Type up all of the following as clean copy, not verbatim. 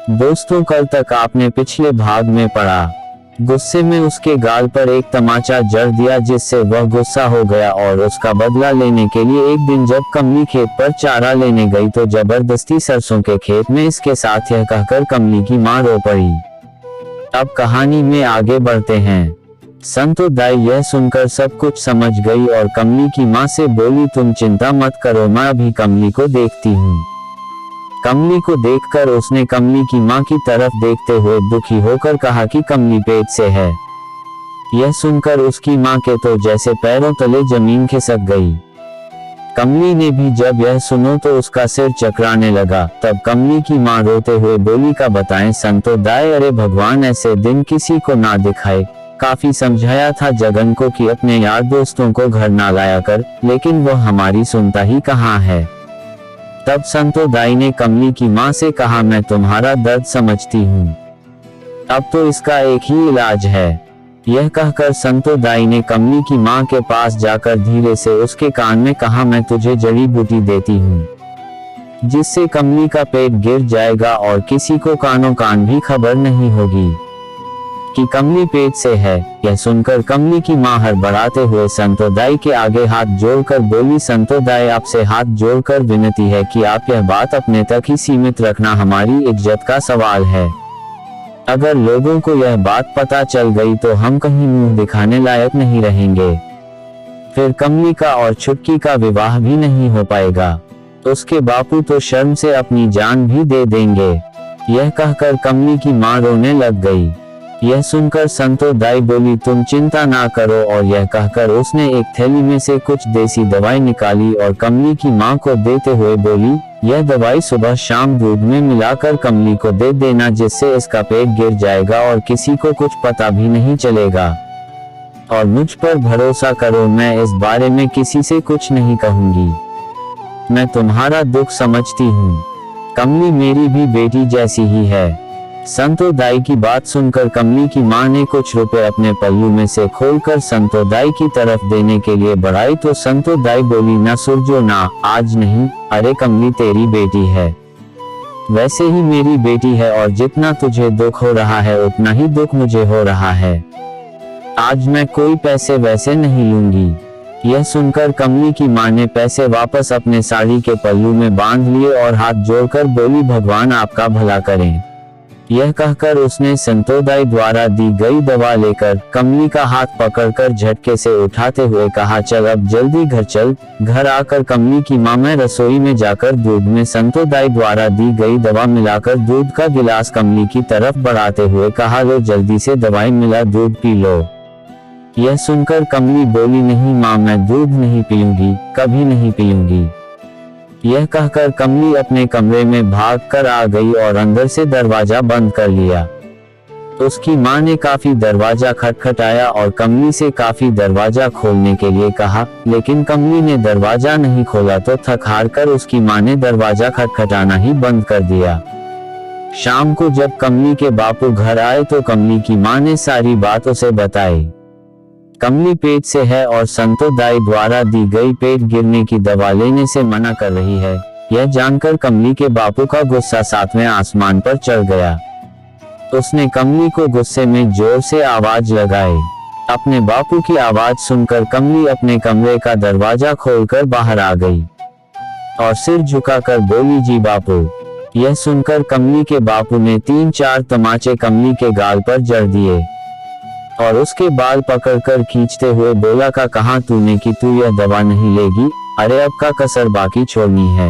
दोस्तों, कल तक आपने पिछले भाग में पढ़ा, गुस्से में उसके गाल पर एक तमाचा जड़ दिया जिससे वह गुस्सा हो गया और उसका बदला लेने के लिए एक दिन जब कमली खेत पर चारा लेने गई तो जबरदस्ती सरसों के खेत में इसके साथ यह कहकर कमली की मां रो पड़ी। अब कहानी में आगे बढ़ते हैं। संतो दाई यह सुनकर सब कुछ समझ गई और कमली की मां से बोली, तुम चिंता मत करो, मैं अभी कमली को देखती हूँ। कमली को देखकर उसने कमली की मां की तरफ देखते हुए दुखी होकर कहा कि कमली पेट से है। यह सुनकर उसकी मां के तो जैसे पैरों तले जमीन खिसक गई। कमली ने भी जब यह सुनो तो उसका सिर चकराने लगा। तब कमली की मां रोते हुए बोली, का बताएं संतो दाई, अरे भगवान ऐसे दिन किसी को ना दिखाए। काफी समझाया था जगन को कि अपने यार दोस्तों को घर ना लाया कर, लेकिन वह हमारी सुनता ही कहाँ है। तब संतो दाई ने कमली की मां से कहा, मैं तुम्हारा दर्द समझती हूँ, अब तो इसका एक ही इलाज है। यह कहकर संतो दाई ने कमली की मां के पास जाकर धीरे से उसके कान में कहा, मैं तुझे जड़ी बूटी देती हूँ जिससे कमली का पेट गिर जाएगा और किसी को कानों कान भी खबर नहीं होगी कि कमली पेट से है। यह सुनकर कमली की मां हड़बड़ाते हुए संतो दाई के आगे हाथ जोड़कर बोली, संतो दाई, आपसे हाथ जोड़कर विनती है कि आप यह बात अपने तक ही सीमित रखना, हमारी इज्जत का सवाल है। अगर लोगों को यह बात पता चल गई तो हम कहीं मुंह दिखाने लायक नहीं रहेंगे। फिर कमली का और छुटकी का विवाह भी नहीं हो पाएगा। उसके बापू तो शर्म से अपनी जान भी दे देंगे। यह कहकर कमली की मां रोने लग गई। यह सुनकर संतो दाई बोली, तुम चिंता ना करो, और यह कहकर उसने एक थैली में से कुछ देसी दवाई निकाली और कमली की मां को देते हुए बोली, यह दवाई सुबह शाम दूध में मिलाकर कमली को दे देना, जिससे इसका पेट गिर जाएगा और किसी को कुछ पता भी नहीं चलेगा। और मुझ पर भरोसा करो, मैं इस बारे में किसी से कुछ नहीं कहूंगी। मैं तुम्हारा दुख समझती हूँ, कमली मेरी भी बेटी जैसी ही है। संतो दाई की बात सुनकर कमली की मां ने कुछ रुपए अपने पल्लू में से खोलकर संतो दाई की तरफ देने के लिए बढ़ाई तो संतो दाई बोली, ना सुरजो ना, आज नहीं। अरे कमली तेरी बेटी है, वैसे ही मेरी बेटी है, और जितना तुझे दुख हो रहा है उतना ही दुख मुझे हो रहा है। आज मैं कोई पैसे वैसे नहीं लूंगी। यह सुनकर कमली की मां ने पैसे वापस अपने साड़ी के पल्लू में बांध लिए और हाथ जोड़कर बोली, भगवान आपका भला करें। यह कहकर उसने संतो दाई द्वारा दी गई दवा लेकर कमली का हाथ पकड़कर झटके से उठाते हुए कहा, चल अब जल्दी घर चल। घर आकर कमली की मां में रसोई में जाकर दूध में संतो दाई द्वारा दी गई दवा मिलाकर दूध का गिलास कमली की तरफ बढ़ाते हुए कहा, लो जल्दी से दवाई मिला, दूध पी लो। यह सुनकर कमली बोली, नहीं मां, मैं दूध नहीं पीऊंगी, कभी नहीं पीऊंगी। यह कहकर कमली अपने कमरे में भाग कर आ गई और अंदर से दरवाजा बंद कर लिया। उसकी मां ने काफी दरवाजा खटखटाया और कमली से काफी दरवाजा खोलने के लिए कहा, लेकिन कमली ने दरवाजा नहीं खोला तो थक हार कर उसकी मां ने दरवाजा खटखटाना ही बंद कर दिया। शाम को जब कमली के बापू घर आए तो कमली की मां ने सारी बात उसे बताई। कमली पेट से है और संतो दाई द्वारा दी गई पेट गिरने की दवा लेने से मना कर रही है। यह जानकर कमली के बापू का गुस्सा 7वें आसमान पर चढ़ गया। उसने कमली को गुस्से में जोर से आवाज लगाई। अपने बापू की आवाज सुनकर कमली अपने कमरे का दरवाजा खोलकर बाहर आ गई और सिर झुकाकर बोली, जी बापू। यह सुनकर कमली के बापू ने 3-4 तमाचे कमली के गाल पर जड़ दिए और उसके बाल पकड़कर खींचते हुए बोला, का कहा तूने कि तू यह दवा नहीं लेगी? अरे अब का कसर बाकी छोड़नी है।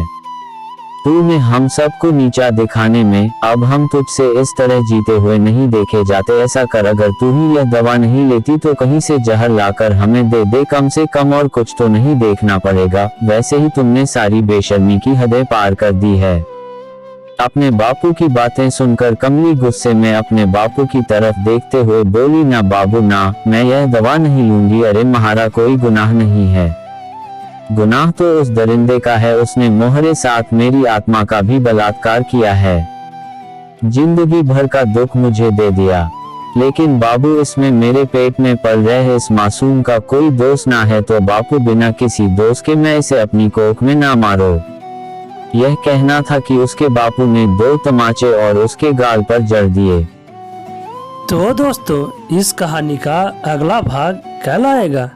तूने हम सबको नीचा दिखाने में, अब हम तुझसे इस तरह जीते हुए नहीं देखे जाते। ऐसा कर, अगर तू ही यह दवा नहीं लेती तो कहीं से जहर लाकर हमें दे दे, कम से कम और कुछ तो नहीं देखना पड़ेगा। वैसे ही तुमने सारी बेशर्मी की हदें पार कर दी है। अपने बापू की बातें सुनकर कमली गुस्से में अपने बापू की तरफ देखते हुए बोली, ना बाबू ना, मैं यह दवा नहीं लूंगी। अरे महारा कोई गुनाह नहीं है, गुनाह तो उस दरिंदे का है, उसने मोहरे साथ मेरी आत्मा का भी बलात्कार किया है। जिंदगी भर का दुख मुझे दे दिया, लेकिन बाबू इसमें मेरे पेट में पल रहे इस मासूम का कोई दोष ना है, तो बापू बिना किसी दोष के मैं इसे अपनी कोख में ना मारो। यह कहना था कि उसके बापू ने 2 तमाचे और उसके गाल पर जड़ दिए। तो दोस्तों, इस कहानी का अगला भाग कल आएगा,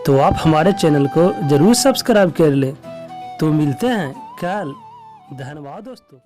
तो आप हमारे चैनल को जरूर सब्सक्राइब कर लें। तो मिलते हैं कल। धन्यवाद दोस्तों।